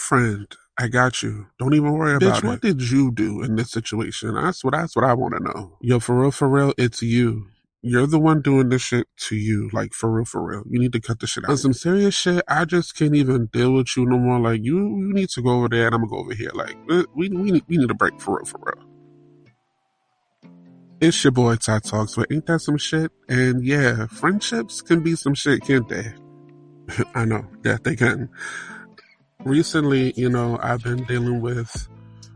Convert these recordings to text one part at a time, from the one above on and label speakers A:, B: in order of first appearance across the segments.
A: Friend, I got you. Don't even worry about it. Bitch, what did you do in this situation? That's what I want to know. Yo, for real, it's you. You're the one doing this shit to you. Like, for real. You need to cut the shit out. On some serious shit, I just can't even deal with you no more. Like, you need to go over there and I'm gonna go over here. Like, we need a break, for real. It's your boy, Ty Talks, but ain't that some shit? And yeah, friendships can be some shit, can't they? I know, yeah, they can. Recently, I've been dealing with,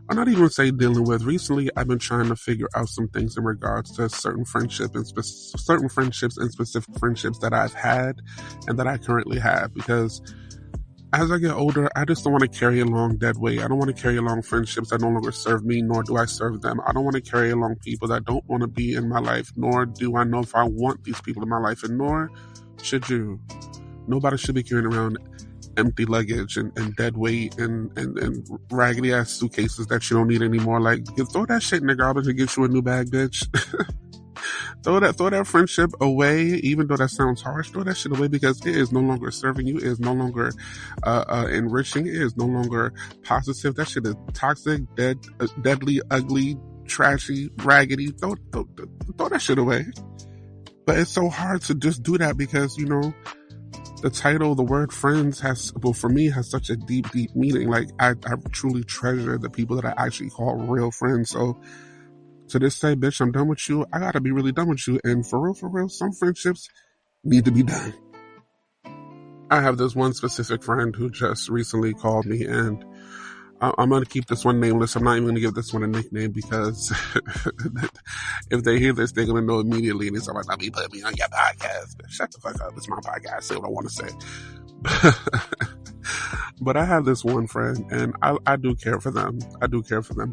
A: I'll not even say dealing with, recently I've been trying to figure out some things in regards to certain friendships and specific friendships that I've had and that I currently have, because as I get older, I just don't want to carry along dead weight. I don't want to carry along friendships that no longer serve me, nor do I serve them. I don't want to carry along people that don't want to be in my life, nor do I know if I want these people in my life, and nor should you. Nobody should be carrying around empty luggage and dead weight and raggedy ass suitcases that you don't need anymore. Like, throw that shit in the garbage and get you a new bag, bitch. throw that friendship away, even though that sounds harsh. Throw that shit away, because it is no longer serving you. It is no longer enriching. It is no longer positive. That shit is toxic, deadly, ugly, trashy, raggedy. Throw that shit away. But it's so hard to just do that because, the title, the word friends for me has such a deep meaning. Like, I truly treasure the people that I actually call real friends. So to this say, bitch, I'm done with you. I gotta be really done with you. And for real, some friendships need to be done. I have this one specific friend who just recently called me, and I'm going to keep this one nameless. I'm not even going to give this one a nickname, because if they hear this, they're going to know immediately. And it's like, let me put me on your podcast. Shut the fuck up. It's my podcast. Say what I want to say. But I have this one friend, and I do care for them.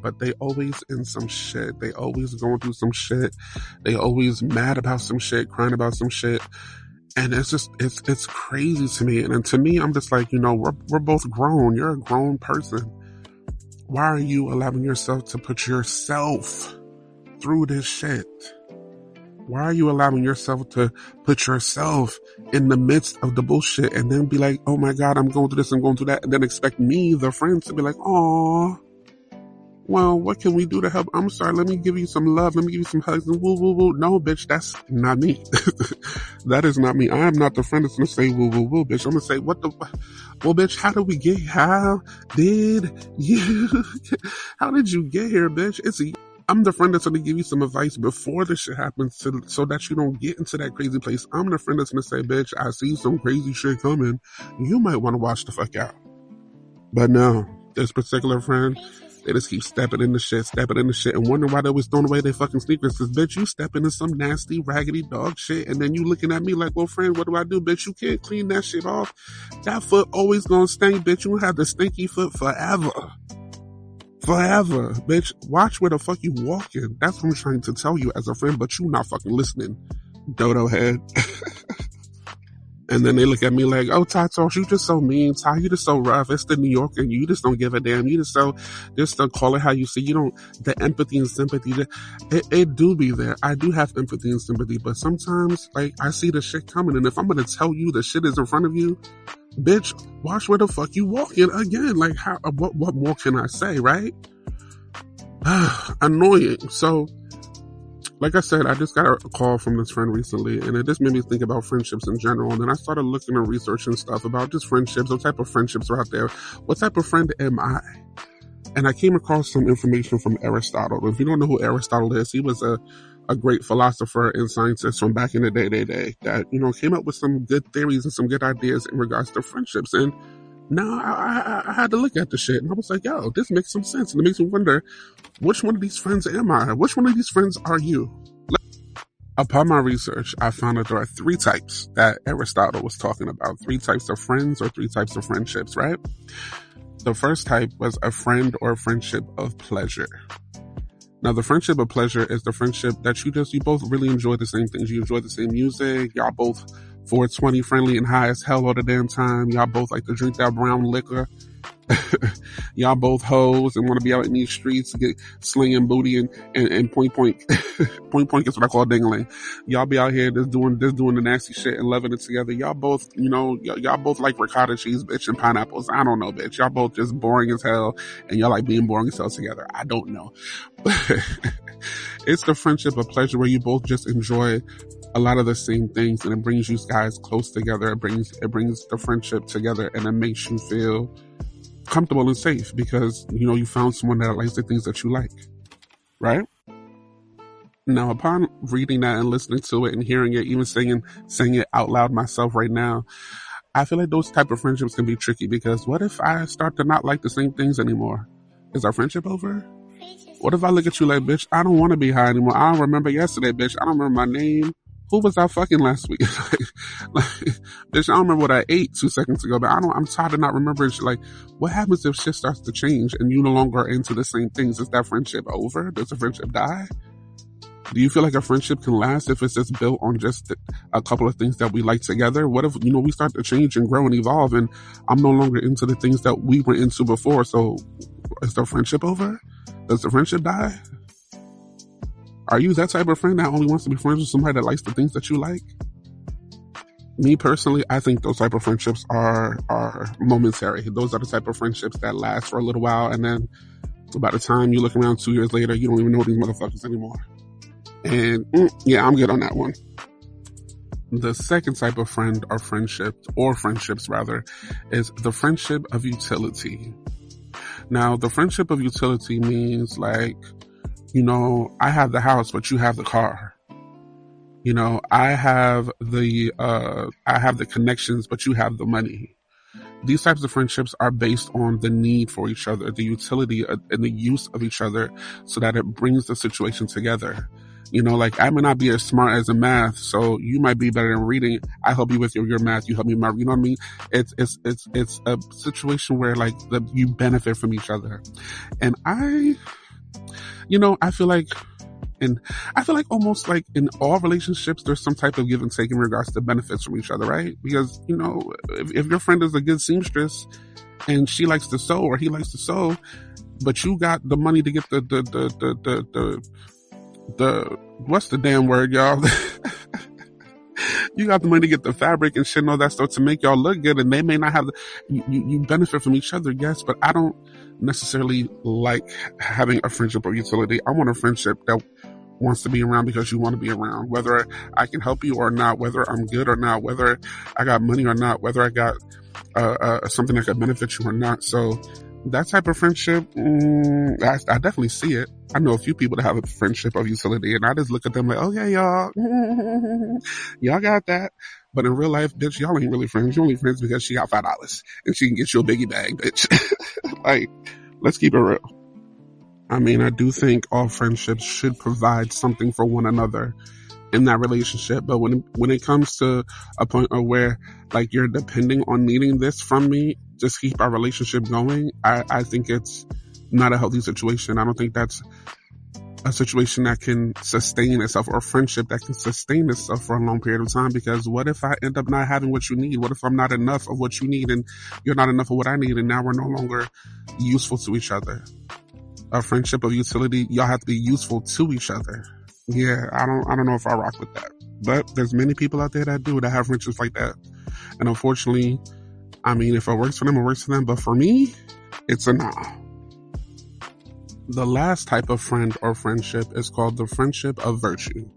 A: But they always in some shit. They always going through some shit. They always mad about some shit, crying about some shit. And it's just, it's crazy to me. And to me, I'm just like, we're both grown. You're a grown person. Why are you allowing yourself to put yourself through this shit? Why are you allowing yourself to put yourself in the midst of the bullshit and then be like, oh my God, I'm going through this, I'm going through that, and then expect me, the friend, to be like, oh, well, what can we do to help? I'm sorry, let me give you some love, let me give you some hugs, and woo, woo, woo. No, bitch, that's not me. That is not me. I am not the friend that's gonna say woo, woo, woo, bitch. I'm gonna say, well, bitch, how did you get here, bitch? I'm the friend that's going to give you some advice before this shit happens so that you don't get into that crazy place. I'm the friend that's going to say, bitch, I see some crazy shit coming. You might want to watch the fuck out. But no, this particular friend, they just keep stepping in the shit, and wondering why they always throwing away their fucking sneakers. Because, bitch, you step into some nasty, raggedy dog shit, and then you looking at me like, well, friend, what do I do? Bitch, you can't clean that shit off. That foot always gonna stink, bitch. You gonna have the stinky foot forever. Forever, bitch. Watch where the fuck you walking. That's what I'm trying to tell you as a friend, but you not fucking listening, dodo head. And then they look at me like, oh, Ty Talks, you just so mean. Ty, you just so rough. It's the New York, and you just don't give a damn. You just call it how you see. You don't, the empathy and sympathy, it do be there. I do have empathy and sympathy, but sometimes, like, I see the shit coming, and if I'm going to tell you the shit is in front of you, bitch, watch where the fuck you walking again. Like, what more can I say, right? Annoying. So, like I said, I just got a call from this friend recently, and it just made me think about friendships in general. And then I started looking and researching stuff about just friendships, what type of friendships are out there, what type of friend am I? And I came across some information from Aristotle. If you don't know who Aristotle is, he was a great philosopher and scientist from back in the day that, came up with some good theories and some good ideas in regards to friendships. And now I had to look at the shit, and I was like, yo, this makes some sense. And it makes me wonder, which one of these friends am I? Which one of these friends are you? Upon my research, I found that there are 3 types that Aristotle was talking about. 3 types of friends, or 3 types of friendships, right? The first type was a friend or friendship of pleasure. Now, the friendship of pleasure is the friendship that you both really enjoy the same things. You enjoy the same music. Y'all both 420 friendly and high as hell all the damn time. Y'all both like to drink that brown liquor. Y'all both hoes and want to be out in these streets, get slinging booty and point. Point is what I call dingling. Y'all be out here just doing the nasty shit and loving it together. Y'all both, y'all both like ricotta cheese, bitch, and pineapples. I don't know, bitch. Y'all both just boring as hell, and y'all like being boring as hell together. I don't know. It's the friendship of pleasure where you both just enjoy a lot of the same things, and it brings you guys close together. It brings the friendship together, and it makes you feel comfortable and safe because you found someone that likes the things that you like, right? Now, upon reading that and listening to it and hearing it, even saying it out loud myself right now, I feel like those type of friendships can be tricky because what if I start to not like the same things anymore? Is our friendship over? What if I look at you like, bitch, I don't want to be high anymore. I don't remember yesterday, bitch. I don't remember my name. Who was I fucking last week? Bitch, I don't remember what I ate 2 seconds ago, but I'm tired of not remembering shit. Like, what happens if shit starts to change and you no longer are into the same things? Is that friendship over? Does the friendship die? Do you feel like a friendship can last if it's just built on just a couple of things that we like together? What if, we start to change and grow and evolve and I'm no longer into the things that we were into before? So is the friendship over? Does the friendship die? Are you that type of friend that only wants to be friends with somebody that likes the things that you like? Me personally, I think those type of friendships are momentary. Those are the type of friendships that last for a little while, and then by the time you look around 2 years later, you don't even know these motherfuckers anymore. And yeah, I'm good on that one. The second type of friend or friendships rather, is the friendship of utility. Now, the friendship of utility means like, I have the house, but you have the car. I have the connections, but you have the money. These types of friendships are based on the need for each other, the utility and the use of each other so that it brings the situation together. Like I may not be as smart as in math, so you might be better than reading. I help you with your math, you help me with my, you know what I mean? It's a situation where like you benefit from each other. And I feel like almost like in all relationships, there's some type of give and take in regards to benefits from each other, right? Because, if your friend is a good seamstress and she likes to sew or he likes to sew, but you got the money to get the what's the damn word, y'all? You got the money to get the fabric and shit and all that stuff to make y'all look good, and they may not have you benefit from each other, yes, but I don't necessarily like having a friendship of utility. I want a friendship that wants to be around because you want to be around, whether I can help you or not, whether I'm good or not, whether I got money or not, whether I got something that could benefit you or not. So that type of friendship, I definitely see it. I know a few people that have a friendship of utility, and I just look at them like, oh yeah, y'all, y'all got that. But in real life, bitch, y'all ain't really friends. You're only friends because she got $5 and she can get you a biggie bag, bitch. Like, let's keep it real. I mean, I do think all friendships should provide something for one another in that relationship. But when it comes to a point of where like you're depending on needing this from me just keep our relationship going, I think it's not a healthy situation. I don't think that's a situation that can sustain itself, or a friendship that can sustain itself for a long period of time. Because what if I end up not having what you need? What if I'm not enough of what you need and you're not enough of what I need, and now we're no longer useful to each other? A friendship of utility, y'all have to be useful to each other. Yeah, I don't know if I rock with that. But there's many people out there that do, that have friendships like that. And unfortunately, I mean, if it works for them, it works for them. But for me, it's a nah. The last type of friend or friendship is called the friendship of virtue.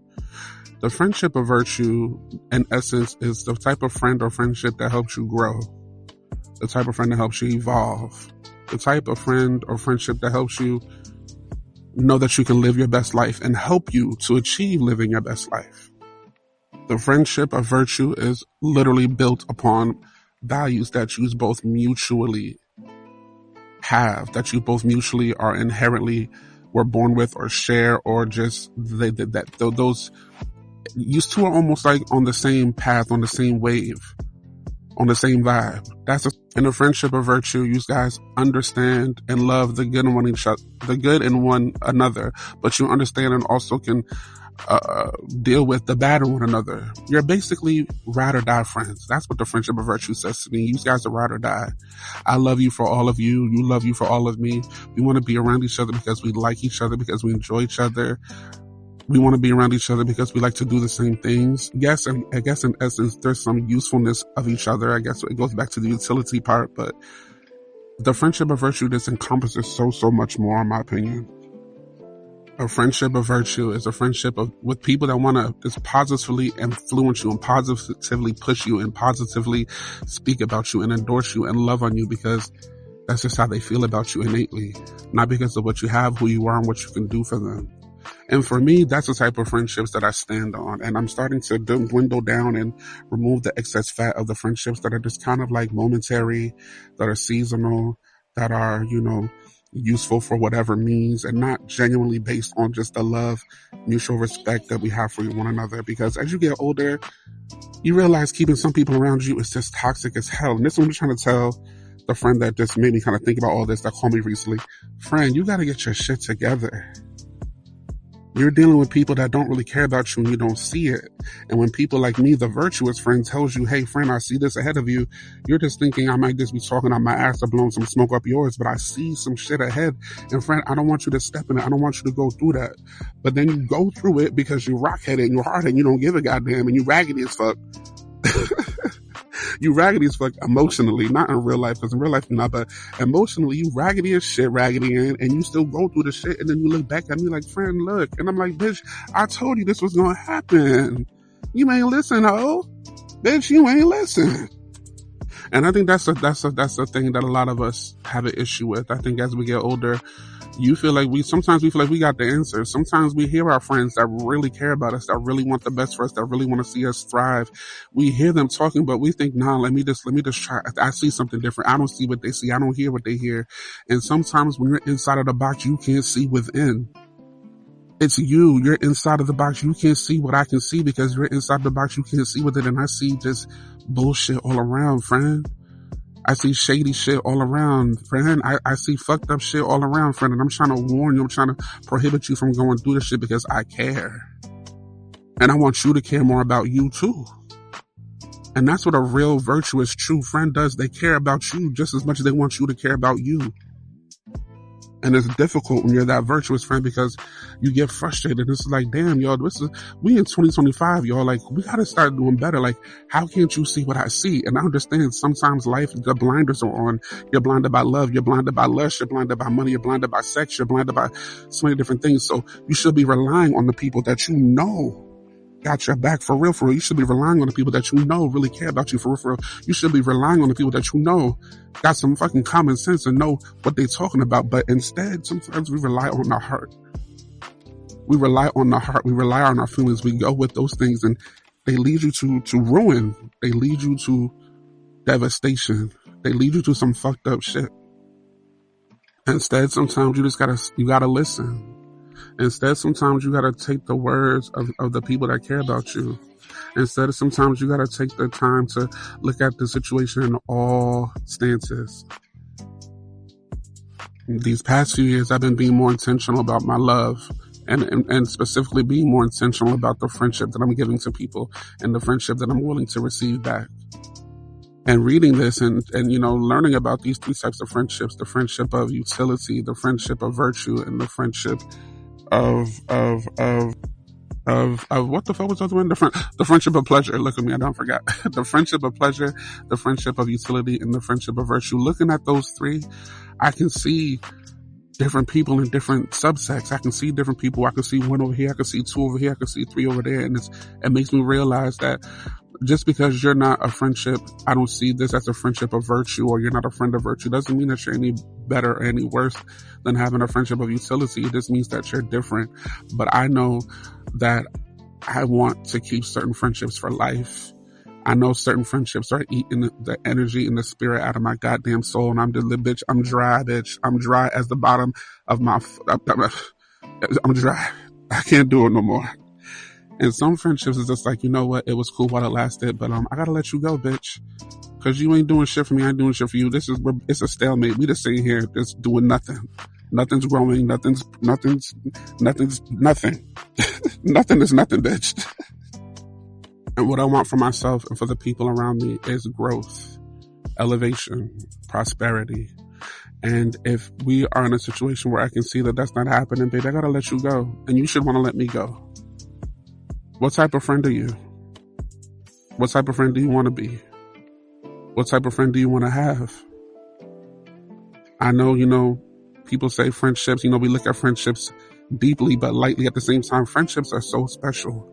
A: The friendship of virtue, in essence, is the type of friend or friendship that helps you grow. The type of friend that helps you evolve. The type of friend or friendship that helps you know that you can live your best life and help you to achieve living your best life. The friendship of virtue is literally built upon values that you both mutually have, that you both mutually are inherently were born with or share, or just those you two are almost like on the same path, on the same wave, on the same vibe. In a friendship of virtue, you guys understand and love the good in one another, but you understand and also can deal with the bad in one another. You're basically ride or die friends. That's what the friendship of virtue says to me. You guys are ride or die. I love you for all of you. You love you for all of me. We want to be around each other because we like each other, because we enjoy each other. We want to be around each other because we like to do the same things. Yes, and I guess in essence, there's some usefulness of each other. I guess it goes back to the utility part, but the friendship of virtue just encompasses so much more, in my opinion. A friendship of virtue is a friendship with people that want to just positively influence you and positively push you and positively speak about you and endorse you and love on you, because that's just how they feel about you innately, not because of what you have, who you are, and what you can do for them. And for me, that's the type of friendships that I stand on. And I'm starting to dwindle down and remove the excess fat of the friendships that are just kind of like momentary, that are seasonal, that are, useful for whatever means, and not genuinely based on just the love, mutual respect that we have for one another. Because as you get older, you realize keeping some people around you is just toxic as hell. And this is what I'm trying to tell the friend that just made me kind of think about all this, that called me recently. Friend, you got to get your shit together. You're dealing with people that don't really care about you and you don't see it. And when people like me, the virtuous friend, tells you, hey, friend, I see this ahead of you, you're just thinking I might just be talking out my ass or blowing some smoke up yours, but I see some shit ahead. And friend, I don't want you to step in it. I don't want you to go through that. But then you go through it because you're rock-headed and you're hard-headed and you don't give a goddamn and you raggedy as fuck. You raggedy as fuck emotionally, not in real life, because in real life you're not, but emotionally you raggedy as shit, and you still go through the shit, and then you look back at me like, friend, look, and I'm like, bitch, I told you this was gonna happen. You ain't listen, ho. Bitch, you ain't listen. And I think that's a thing that a lot of us have an issue with. I think as we get older, sometimes we feel like we got the answers. Sometimes we hear our friends that really care about us, that really want the best for us, that really want to see us thrive. We hear them talking, but we think, nah, let me just try. I see something different. I don't see what they see. I don't hear what they hear. And sometimes when you're inside of the box, you can't see within. It's you. You're inside of the box. You can't see what I can see because you're inside the box. You can't see with it. And I see just bullshit all around, friend. I see shady shit all around, friend. I see fucked up shit all around, friend. And I'm trying to warn you. I'm trying to prohibit you from going through this shit because I care. And I want you to care more about you too. And that's what a real virtuous, true friend does. They care about you just as much as they want you to care about you. And it's difficult when you're that virtuous friend because you get frustrated. It's like, damn, y'all, we in 2025, y'all, like, we gotta start doing better. Like, how can't you see what I see? And I understand sometimes life, the blinders are on. You're blinded by love. You're blinded by lust. You're blinded by money. You're blinded by sex. You're blinded by so many different things. So you should be relying on the people that you know got your back for real, for real. You should be relying on the people that you know really care about you for real, for real. You should be relying on the people that you know got some fucking common sense and know what they're talking about. But instead, sometimes we rely on our heart. We rely on the heart. We rely on our feelings. We go with those things and they lead you to ruin. They lead you to devastation. They lead you to some fucked up shit. Instead, sometimes you gotta listen. Instead, sometimes you gotta take the words of the people that care about you. Instead, sometimes you gotta take the time to look at the situation in all stances. These past few years, I've been being more intentional about my love and specifically being more intentional about the friendship that I'm giving to people and the friendship that I'm willing to receive back. And reading this and learning about these three types of friendships, the friendship of utility, the friendship of virtue, and the friendship of what the fuck was the other one? The friendship of pleasure. Look at me, I don't forget. The friendship of pleasure, the friendship of utility, and the friendship of virtue. Looking at those three, I can see different people in different subsects. I can see different people. I can see one over here. I can see two over here. I can see three over there. And it makes me realize that just because you're not a friendship, I don't see this as a friendship of virtue, or you're not a friend of virtue, doesn't mean that you're any better or any worse than having a friendship of utility. It just means that you're different. But I know that I want to keep certain friendships for life. I know certain friendships are eating the energy and the spirit out of my goddamn soul. And I'm just, bitch, I'm dry, bitch. I'm dry as the bottom of my, I'm dry. I can't do it no more. And some friendships is just like, you know what? It was cool while it lasted, but I gotta let you go, bitch. Cause you ain't doing shit for me. I ain't doing shit for you. It's a stalemate. We just sitting here just doing nothing. Nothing's growing. Nothing. Nothing is nothing, bitch. And what I want for myself and for the people around me is growth, elevation, prosperity. And if we are in a situation where I can see that that's not happening, babe, I gotta let you go. And you should want to let me go. What type of friend are you? What type of friend do you want to be? What type of friend do you want to have? I know, people say friendships, we look at friendships deeply but lightly at the same time. Friendships are so special,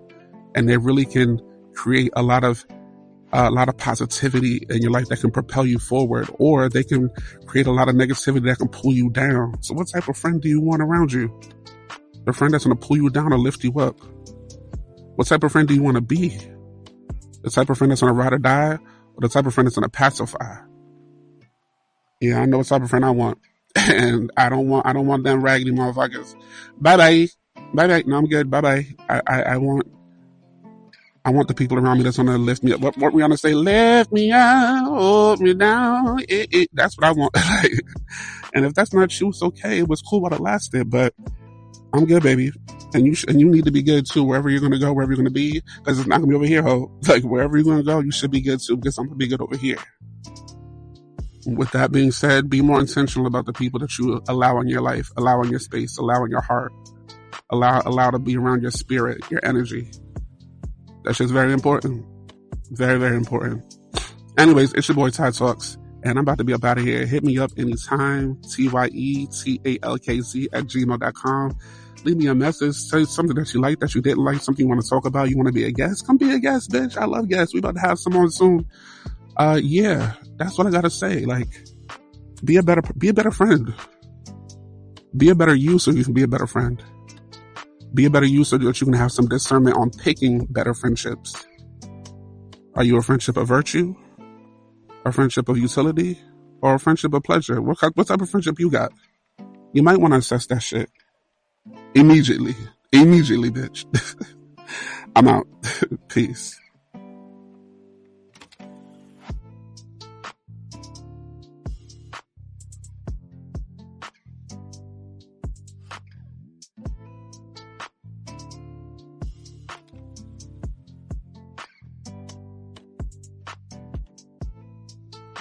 A: and they really can create a lot of positivity in your life that can propel you forward, or they can create a lot of negativity that can pull you down. So what type of friend do you want around you? The friend that's going to pull you down or lift you up? What type of friend do you want to be? The type of friend that's going to ride or die, or the type of friend that's going to pacify? Yeah, I know what type of friend I want. And I don't want them raggedy motherfuckers. Bye-bye. Bye-bye. No, I'm good. Bye-bye. I want the people around me that's going to lift me up. What we going to say? Lift me up, hold me down. That's what I want. And if that's not you, it's okay. It was cool while it lasted, but I'm good, baby. And you need to be good too, wherever you're going to go, wherever you're going to be, because it's not going to be over here, ho. Like, wherever you're going to go, you should be good too, because I'm going to be good over here. With that being said, be more intentional about the people that you allow in your life, allow in your space, allow in your heart, allow to be around your spirit, your energy. That's just very important. Very, very important. Anyways, it's your boy Ty Talks, and I'm about to be up out of here. Hit me up anytime, TYETALKZ@gmail.com. Leave me a message. Say something that you like, that you didn't like, something you want to talk about. You want to be a guest? Come be a guest, bitch. I love guests. We about to have some on soon. Yeah, that's what I gotta say. Like, be a better friend. Be a better you so you can be a better friend. Be a better you so that you can have some discernment on picking better friendships. Are you a friendship of virtue? A friendship of utility? Or a friendship of pleasure? What type of friendship you got? You might want to assess that shit. Immediately, bitch. I'm out. Peace.